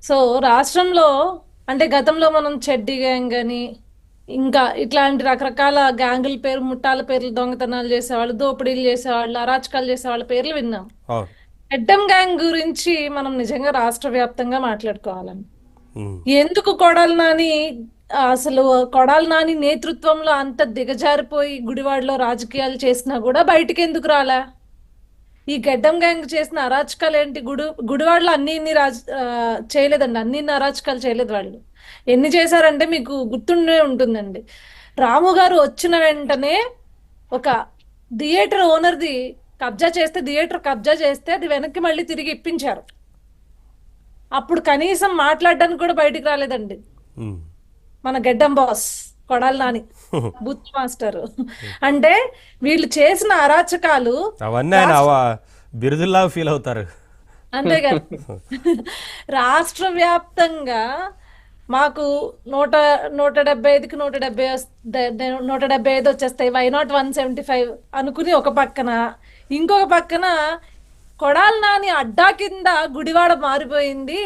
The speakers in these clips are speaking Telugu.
సో రాష్ట్రంలో అంటే గతంలో మనం చెడ్డీ గ్యాంగ్ అని ఇంకా ఇట్లాంటి రకరకాల గ్యాంగుల పేరు ముఠాల పేర్లు దొంగతనాలు చేసేవాళ్ళు దోపిడీలు చేసేవాళ్ళు అరాచకాలు చేసేవాళ్ళ పేర్లు విన్నాం. అవును. గడ్డం గ్యాంగ్ గురించి మనం నిజంగా రాష్ట్ర వ్యాప్తంగా మాట్లాడుకోవాలని ఉమ్. ఎందుకు కొడాలి నాని అసలు కొడాలి నాని నేతృత్వంలో అంత దిగజారిపోయి గుడివాడలో రాజకీయాలు చేసినా కూడా బయటికి ఎందుకు రాలా? ఈ గడ్డం గ్యాంగ్ చేసిన అరాచకాలు ఏంటి? గుడివాడలో ఇన్ని చేయలేదండి, ఇన్ని అరాచకాలు చేయలేదు వాళ్ళు. ఎన్ని చేశారంటే మీకు గుర్తుండే ఉంటుందండి. రాము గారు వచ్చిన వెంటనే ఒక థియేటర్ ఓనర్ది థియేటర్ కబ్జా చేస్తే అది వెనక్కి మళ్ళీ తిరిగి ఇప్పించారు. అప్పుడు కనీసం మాట్లాడడానికి కూడా బయటికి రాలేదండి ఉమ్. మన గడ్డం boss Kodali Nani booth master. అంటే వీళ్ళు చేసిన అరాచకాలు అవన్నీ ఆయన బిరుదుల్లాగా ఫీల్ అవుతారు. అంతే కదా. రాష్ట్ర వ్యాప్తంగా మాకు 175కి 175 వచ్చేస్తాయి, వై నాట్ 175 అనుకుని ఒక పక్కన, ఇంకొక పక్కన కొడాలి నాని అడ్డా కింద గుడివాడ మారిపోయింది,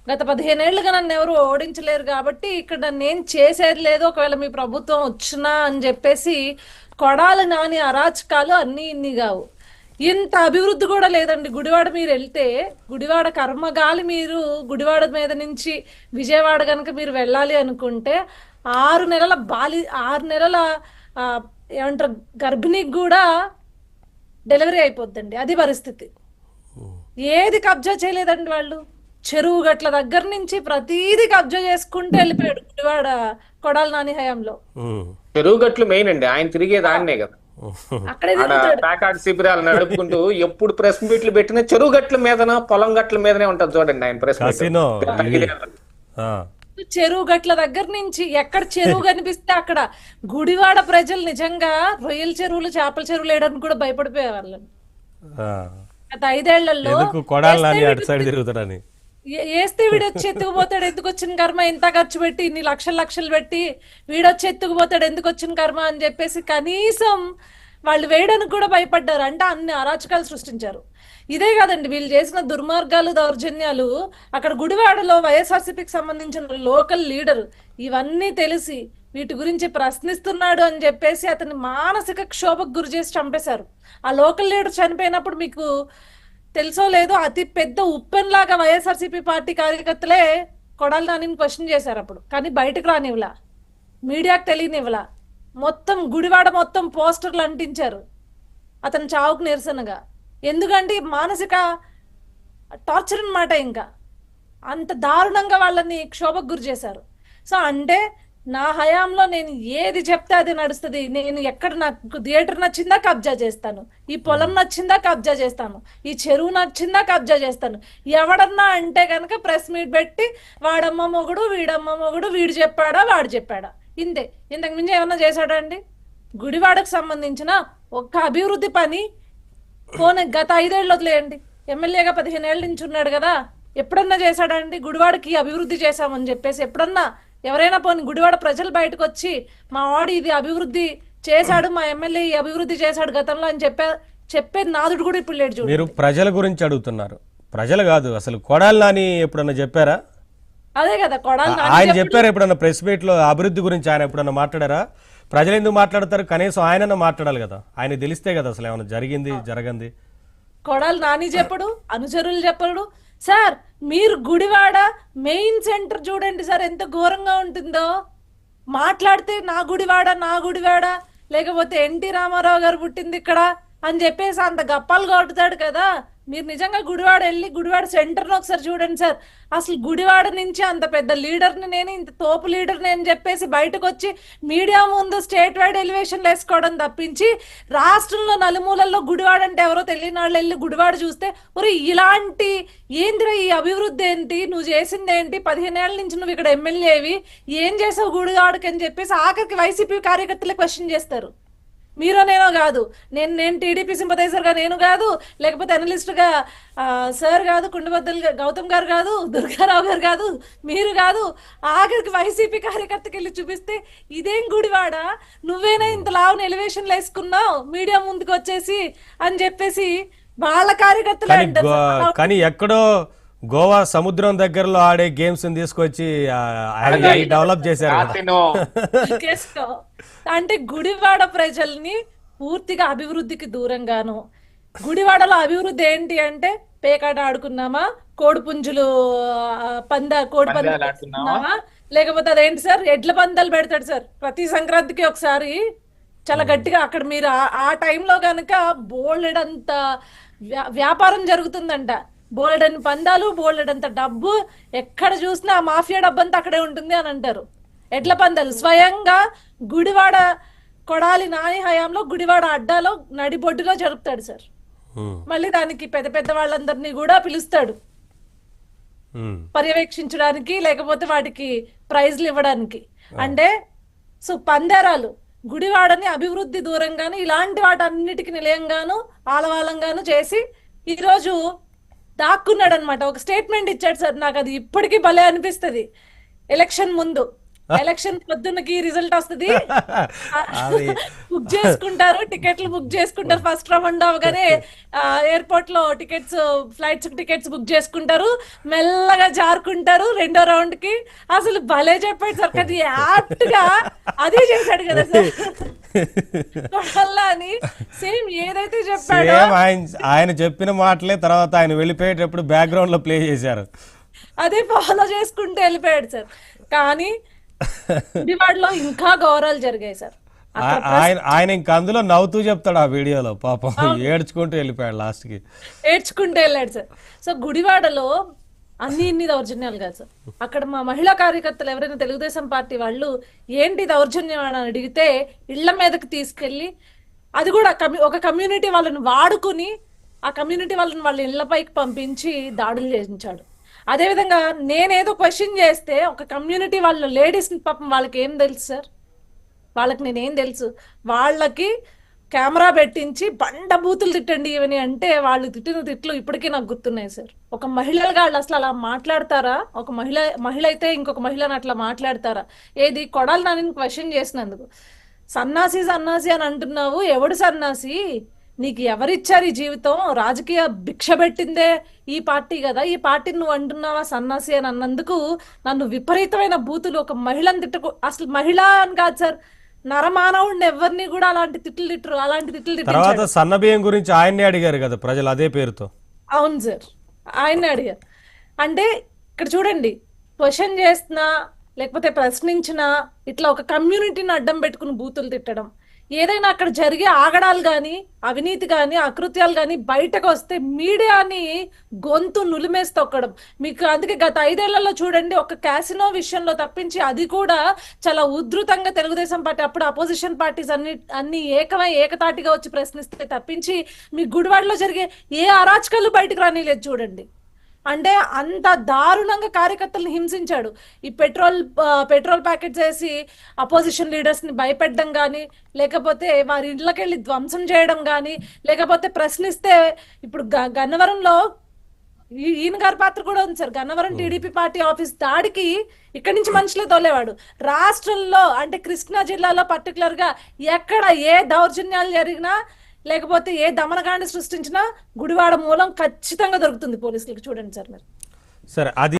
గత 15 ఏళ్ళుగా నన్ను ఎవరు ఓడించలేరు కాబట్టి ఇక్కడ నేను చేసేది లేదు ఒకవేళ మీ ప్రభుత్వం వచ్చినా అని చెప్పేసి కొడాలి నాని అరాచకాలు అన్నీ ఇన్ని కావు. ఇంత అభివృద్ధి కూడా లేదండి. గుడివాడ మీరు వెళ్తే గుడివాడ కర్మగాలి, మీరు గుడివాడ మీద నుంచి విజయవాడ కనుక మీరు వెళ్ళాలి అనుకుంటే 6 నెలల ఏమంటారు గర్భిణికి కూడా డెలివరీ అయిపోద్దండి. అది పరిస్థితి. ఏది కబ్జా చేయలేదండి వాళ్ళు. చెరువు గట్ల దగ్గర నుంచి ప్రతీది కబ్జా చేసుకుంటూ వెళ్ళిపోయాడు గుడివాడ కొడాలి నాని హయాంలో. చెరువు గట్లు మెయిన్ అండి, ఆయన తిరిగేది ఆయనే కదా. అక్కడే ప్యాకాట్ శిబిరాలు నడుపుకుంటూ ఎప్పుడు ప్రెస్ మీట్లు పెట్టినా చెరువు గట్ల మీదన పొలం గట్ల మీదనే ఉంటది చూడండి ఆయన ప్రెస్ మీట్. చెరువు గట్ల దగ్గర నుంచి ఎక్కడ చెరువు కనిపిస్తే అక్కడ గుడివాడ ప్రజలు నిజంగా రొయ్యల చెరువులు చేపల చెరువులు వేయడానికి కూడా భయపడిపోయే వాళ్ళని. గత 5 ఏళ్లలో వేస్తే వీడొచ్చి ఎత్తుకుపోతాడు, ఎందుకు వచ్చిన కర్మ, ఇంత ఖర్చు పెట్టి ఇన్ని లక్షలు పెట్టి వీడొచ్చి ఎత్తుకుపోతాడు, ఎందుకు వచ్చిన కర్మ అని చెప్పేసి కనీసం వాళ్ళు వేయడానికి కూడా భయపడ్డారు. అంటే అన్ని అరాచకాలు సృష్టించారు. ఇదే కాదండి వీళ్ళు చేసిన దుర్మార్గాలు దౌర్జన్యాలు. అక్కడ గుడివాడలో వైఎస్ఆర్సీపీకి సంబంధించిన లోకల్ లీడర్ ఇవన్నీ తెలిసి వీటి గురించి ప్రశ్నిస్తున్నాడు అని చెప్పేసి అతన్ని మానసిక క్షోభకు గురి చేసి చంపేశారు. ఆ లోకల్ లీడర్ చనిపోయినప్పుడు మీకు తెలుసో లేదో అతి పెద్ద ఉప్పెన్లాగా వైఎస్ఆర్సీపీ పార్టీ కార్యకర్తలే కొడాలి నానిని క్వశ్చన్ చేశారు అప్పుడు. కానీ బయటకు రానివ్వలా, మీడియాకు తెలియనివ్వలా. మొత్తం గుడివాడ మొత్తం పోస్టర్లు అంటించారు అతని చావుకు నిరసనగా. ఎందుకంటే మానసిక టార్చర్ అన్నమాట. ఇంకా అంత దారుణంగా వాళ్ళని క్షోభకు గురి చేశారు. సో అంటే నా హయాంలో నేను ఏది చెప్తే అది నడుస్తుంది. నేను ఎక్కడ నాకు థియేటర్ నచ్చిందా కబ్జా చేస్తాను, ఈ పొలం నచ్చిందా కబ్జా చేస్తాను, ఈ చెరువు నచ్చిందా కబ్జా చేస్తాను. ఎవడన్నా అంటే కనుక ప్రెస్ మీట్ పెట్టి వాడమ్మ మొగుడు వీడమ్మ మొగుడు, వీడు చెప్పాడా వాడు చెప్పాడా, ఇంతే. ఇంతకు మించి ఏమన్నా చేశాడా అండి? గుడివాడకు సంబంధించిన ఒక్క అభివృద్ధి పని పోనీ గత 5 ఏళ్ళు వదిలేయండి, ఎమ్మెల్యేగా 15 ఏళ్ళ నుంచి ఉన్నాడు కదా, ఎప్పుడన్నా చేశాడండి? గుడివాడకి అభివృద్ధి చేశామని చెప్పేసి ఎప్పుడన్నా ఎవరైనా పోనీ గుడివాడ ప్రజలు బయటకు వచ్చి మా వాడు ఇది అభివృద్ధి చేశాడు, మా ఎమ్మెల్యే ఈ అభివృద్ధి చేశాడు గతంలో అని చెప్పేది నాదుడు కూడా ఇప్పుడు లేడు. చూడు, మీరు ప్రజల గురించి అడుగుతున్నారు, ప్రజలు కాదు. అసలు కొడాలి నాని ఎప్పుడన్నా చెప్పారా? అదే కదా కొడాలి నాని ఆయన చెప్పారా ఎప్పుడన్నా ప్రెస్ మీట్ లో అభివృద్ధి గురించి? ఆయన ఎప్పుడన్నా మాట్లాడారా? ప్రజలు ఎందుకు మాట్లాడతారు? కనీసం ఆయన మాట్లాడాలి కదా, ఆయన తెలిస్తే కదా అసలు ఏమైనా జరిగింది జరగంది. కొడాలి నాని చెప్పడు, అనుచరులు చెప్పడు. సార్ మీరు గుడివాడ మెయిన్ సెంటర్ చూడండి సార్ ఎంత ఘోరంగా ఉంటుందో. మాట్లాడితే నా గుడివాడ లేకపోతే ఎన్టీ రామారావు గారు పుట్టింది ఇక్కడ అని చెప్పేసి అంత గప్పాలు కొట్టుతాడు కదా. మీరు నిజంగా గుడివాడ వెళ్ళి గుడివాడ సెంటర్ను ఒకసారి చూడండి సార్. అసలు గుడివాడ నుంచి అంత పెద్ద లీడర్ని నేను, ఇంత తోపు లీడర్ని అని చెప్పేసి బయటకు వచ్చి మీడియా ముందు స్టేట్ వైడ్ ఎలివేషన్లు వేసుకోవడం తప్పించి రాష్ట్రంలో నలుమూలల్లో గుడివాడ అంటే ఎవరో తెలియని వాళ్ళు వెళ్ళి గుడివాడ చూస్తే ఒరే ఇలాంటి ఏందిరా ఈ అభివృద్ధి ఏంటి, నువ్వు చేసింది ఏంటి, 15 ఏళ్ళ నుంచి నువ్వు ఇక్కడ ఎమ్మెల్యేవి ఏం చేసావు గుడివాడకి అని చెప్పేసి ఆఖరికి వైసీపీ కార్యకర్తలే క్వశ్చన్ చేస్తారు. మీరో నేనో కాదు, నేను టీడీపీ సింపథైజర్గా నేను కాదు, లేకపోతే అనలిస్ట్గా సార్ కాదు, కుండబద్దలు గౌతమ్ గారు కాదు, దుర్గారావు గారు కాదు, మీరు కాదు, ఆఖరికి వైసీపీ కార్యకర్తకి వెళ్ళి చూపిస్తే ఇదేం గుడివాడ, నువ్వేనా ఇంత లావున ఎలివేషన్లు వేసుకున్నావు మీడియా ముందుకు వచ్చేసి అని చెప్పేసి వాళ్ళ కార్యకర్తలే అంటారు. కానీ ఎక్కడో గోవా సముద్రం దగ్గరలో ఆడే గేమ్స్ తీసుకొచ్చి డెవలప్ చేశారు కదా. కాసినో కేసుకో. అంటే గుడివాడ ప్రజల్ని పూర్తిగా అభివృద్ధికి దూరంగాను, గుడివాడలో అభివృద్ధి ఏంటి అంటే పేకాట ఆడుకున్నామా, కోడిపుంజులు కోడి పందాలు పందాలు ఆడుకున్నామా? ఆడుకున్నామా, లేకపోతే అదేంటి సార్ ఎడ్ల పందాలు పెడతాడు సార్ ప్రతి సంక్రాంతికి ఒకసారి చాలా గట్టిగా. అక్కడ మీరు ఆ టైంలో కనుక బోలెడంత వ్యాపారం జరుగుతుందంట, బోలెడని పందాలు, బోలెడంత డబ్బు, ఎక్కడ చూసినా ఆ మాఫియా డబ్బు అంతా అక్కడే ఉంటుంది అని అంటారు. ఎడ్ల పందాలు స్వయంగా గుడివాడ కొడాలి నాని హయాంలో గుడివాడ అడ్డాలో నడిబొడ్డులో జరుపుతాడు సార్. మళ్ళీ దానికి పెద్ద పెద్ద వాళ్ళందరినీ కూడా పిలుస్తాడు పర్యవేక్షించడానికి, లేకపోతే వాటికి ప్రైజ్లు ఇవ్వడానికి. అంటే సో పందేరాలు గుడివాడని అభివృద్ధి దూరంగాను, ఇలాంటి వాటన్నిటికి నిలయంగాను ఆలవాలంగాను చేసి ఈరోజు దాక్కున్నాడు అనమాట. ఒక స్టేట్మెంట్ ఇచ్చాడు సార్, నాకు అది ఇప్పటికీ భలే అనిపిస్తుంది. ఎలక్షన్ ముందు, ఎలక్షన్ పొద్దున్నకి రిజల్ట్ వస్తుంది, బుక్ చేసుకుంటారు, టికెట్లు బుక్ చేసుకుంటారు. ఫస్ట్ రౌండ్ అవగానే ఎయిర్పోర్ట్ లో టికెట్స్, ఫ్లైట్స్ టికెట్స్ బుక్ చేసుకుంటారు, మెల్లగా జారుకుంటారు రెండో రౌండ్ కి. అసలు భలే చెప్పాడు సార్, అది యాప్ట్ గా అదే చేశాడు కదా సార్ అని. సేమ్ ఏదైతే చెప్పాడో ఆయన చెప్పిన మాటలే తర్వాత ఆయన వెళ్ళిపోయేటప్పుడు బ్యాక్గ్రౌండ్ లో ప్లే చేశారు, అదే ఫాలో చేసుకుంటూ వెళ్ళిపోయాడు సార్. కానీ గుడివాడలో ఇంకా గౌరవాలు జరిగాయి సార్. ఆయన ఇంకా అందులో నవ్వుతూ చెప్తాడు ఆ వీడియోలో, పాపం ఏడ్చుకుంటూ వెళ్ళిపోయాడు లాస్ట్ కి, ఏడ్చుకుంటూ వెళ్ళాడు సార్. సో గుడివాడలో ఇన్ని దౌర్జన్యాలు కాదు సార్. అక్కడ మా మహిళా కార్యకర్తలు ఎవరైనా తెలుగుదేశం పార్టీ వాళ్ళు ఏంటి దౌర్జన్యం అని అడిగితే ఇళ్ల మీదకి తీసుకెళ్లి, అది కూడా ఒక కమ్యూనిటీ వాళ్ళని వాడుకుని ఆ కమ్యూనిటీ వాళ్ళని వాళ్ళ ఇళ్లపైకి పంపించి దాడులు చేయించాడు. అదేవిధంగా నేనేదో క్వశ్చన్ చేస్తే ఒక కమ్యూనిటీ వాళ్ళ లేడీస్ పాపం వాళ్ళకి ఏం తెలుసు సార్, వాళ్ళకి నేనేం తెలుసు, వాళ్ళకి కెమెరా పెట్టించి బండ బూతులు తిట్టండి ఇవని అంటే వాళ్ళు తిట్టిన తిట్లు ఇప్పటికీ నాకు గుర్తున్నాయి సార్. ఒక మహిళలుగా వాళ్ళు అసలు అలా మాట్లాడతారా? ఒక మహిళ అయితే ఇంకొక మహిళను అట్లా మాట్లాడతారా? ఏది కొడాలి నాని క్వశ్చన్ చేసినందుకు, సన్నాసి సన్నాసి అని అంటున్నావు, ఎవడు సన్నాసి, నీకు ఎవరిచ్చారు ఈ జీవితం, రాజకీయ భిక్ష పెట్టిందే ఈ పార్టీ కదా, ఈ పార్టీని నువ్వు అంటున్నావా సన్నాసి అని అన్నందుకు నన్ను విపరీతమైన బూతులు, ఒక మహిళను తిట్టకు, అసలు మహిళ అని కాదు సార్, నరమానవుడిని ఎవరిని కూడా అలాంటి తిట్లు తిట్టరు, అలాంటి తిట్లు తర్వాత తిట్టించాడు. సన్నబియ్యం గురించి ఆయన్నే అడిగారు కదా ప్రజలు అదే పేరుతో. అవును సార్, ఆయన్ని అడిగారు. అంటే ఇక్కడ చూడండి, క్వశ్చన్ చేస్తున్నా లేకపోతే ప్రశ్నించినా ఇట్లా ఒక కమ్యూనిటీని అడ్డం పెట్టుకుని బూతులు తిట్టడం, ఏదైనా అక్కడ జరిగే ఆగడాలు కానీ, అవినీతి కానీ, అకృత్యాలు కానీ బయటకు వస్తే మీడియాని గొంతు నులిమేసి తొక్కడం. మీకు అందుకే గత 5 ఏళ్లలో చూడండి, ఒక క్యాసినో విషయంలో తప్పించి అది కూడా చాలా ఉధృతంగా తెలుగుదేశం పార్టీ, అప్పుడు అపోజిషన్ పార్టీస్ అన్ని ఏకతాటిగా వచ్చి ప్రశ్నిస్తే తప్పించి మీ గుడివాడలో జరిగే ఏ అరాచకాలు బయటకు రానిలేదు చూడండి. అంటే అంత దారుణంగా కార్యకర్తలను హింసించాడు. ఈ పెట్రోల్ ప్యాకెట్స్ వేసి అపోజిషన్ లీడర్స్ ని భయపెట్టడం కానీ, లేకపోతే వారి ఇంట్లోకి వెళ్ళి ధ్వంసం చేయడం కానీ, లేకపోతే ప్రశ్నిస్తే ఇప్పుడు గన్నవరంలో ఈయన గారి పాత్ర కూడా ఉంది sir. Gannavaram TDP party office దాడికి ఇక్కడి నుంచి మనుషులే తోలేవాడు. రాష్ట్రంలో అంటే కృష్ణా జిల్లాలో పర్టికులర్ గా ఎక్కడ ఏ దౌర్జన్యాలు జరిగినా, లేకపోతే ఏ దమనకాండ సృష్టించినా గుడివాడ మూలం ఖచ్చితంగా దొరుకుతుంది పోలీసులకు. చూడండి సార్ మీరు. సరే, అది